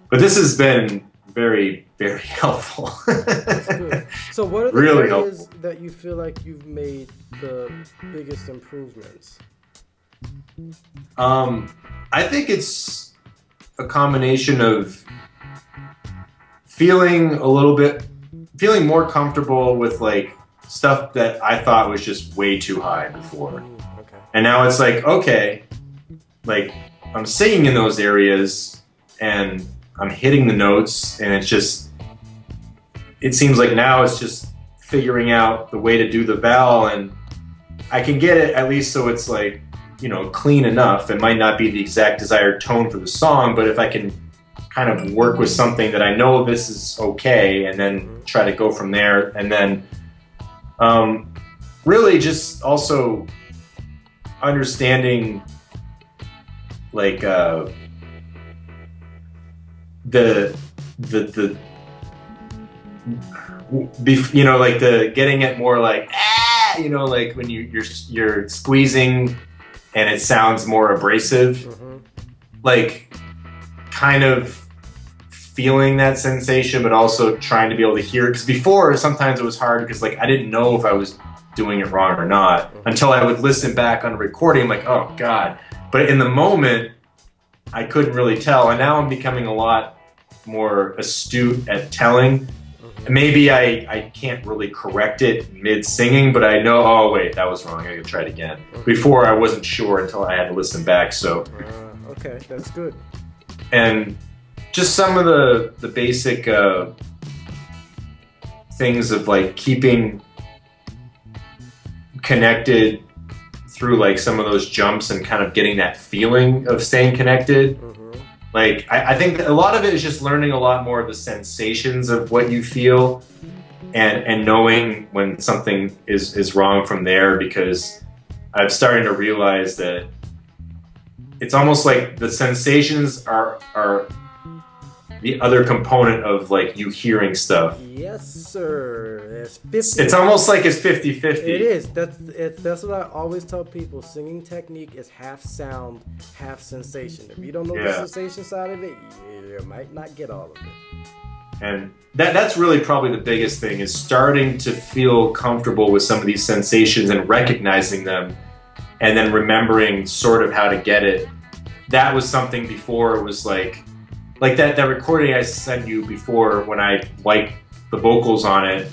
But this has been very, very helpful. That's good. So what are the really areas helpful that you feel like you've made the biggest improvements? I think it's a combination of feeling more comfortable with like stuff that I thought was just way too high before. Okay. And now it's like, okay, like I'm singing in those areas and I'm hitting the notes, and it seems like now it's just figuring out the way to do the vowel, and I can get it at least so it's like, you know, clean enough. It might not be the exact desired tone for the song, but if I can kind of work with something that I know this is okay, and then try to go from there, and then really just also understanding like you know, like the getting it more like you know, like when you're squeezing and it sounds more abrasive, like kind of feeling that sensation, but also trying to be able to hear it. Because before, sometimes it was hard because like I didn't know if I was doing it wrong or not until I would listen back on a recording. I'm like, oh God. But in the moment, I couldn't really tell. And now I'm becoming a lot more astute at telling. Maybe I can't really correct it mid-singing, but I know, oh wait, that was wrong, I gotta try it again. Before I wasn't sure until I had to listen back, so. Okay, that's good. And just some of the basic things of like keeping connected through like some of those jumps and kind of getting that feeling of staying connected. Like, I think that a lot of it is just learning a lot more of the sensations of what you feel and knowing when something is wrong from there, because I'm starting to realize that it's almost like the sensations are the other component of like you hearing stuff. Yes, sir. It's 50. It's almost like it's 50-50. It is. That's what I always tell people. Singing technique is half sound, half sensation. If you don't know the sensation side of it, you might not get all of it. And that's really probably the biggest thing, is starting to feel comfortable with some of these sensations and recognizing them, and then remembering sort of how to get it. That was something before. It was like that recording I sent you before, when I wiped the vocals on it,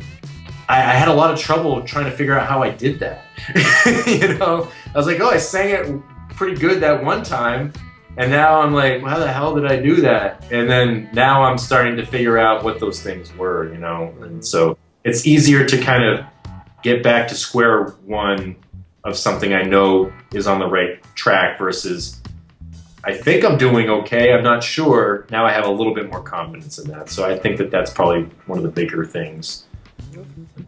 I had a lot of trouble trying to figure out how I did that. You know, I was like, oh, I sang it pretty good that one time, and now I'm like, well, how the hell did I do that? And then now I'm starting to figure out what those things were, you know, and so it's easier to kind of get back to square one of something I know is on the right track versus I think I'm doing okay, I'm not sure. Now I have a little bit more confidence in that. So I think that that's probably one of the bigger things.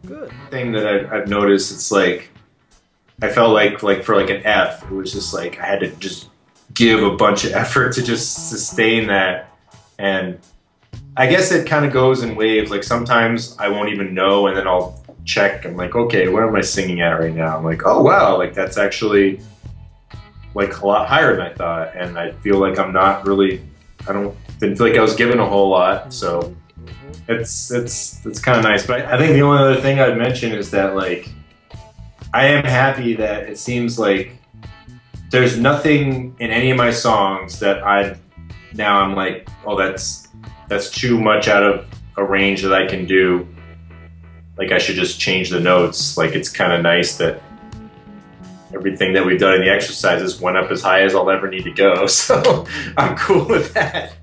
Good. Thing that I've noticed, it's like, I felt like for like an F, it was just like I had to just give a bunch of effort to just sustain that. And I guess it kind of goes in waves. Like sometimes I won't even know, and then I'll check. I'm like, okay, where am I singing at right now? I'm like, oh wow, like that's actually like a lot higher than I thought, and I feel like I'm not really, didn't feel like I was given a whole lot, so it's kind of nice. But I think the only other thing I'd mention is that like I am happy that it seems like there's nothing in any of my songs that I'm like, oh, that's too much out of a range that I can do. Like I should just change the notes. Like it's kind of nice that everything that we've done in the exercises went up as high as I'll ever need to go, so I'm cool with that.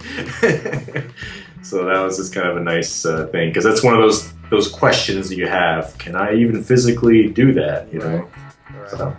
So that was just kind of a nice thing, because that's one of those questions that you have. Can I even physically do that? You know. Right. So.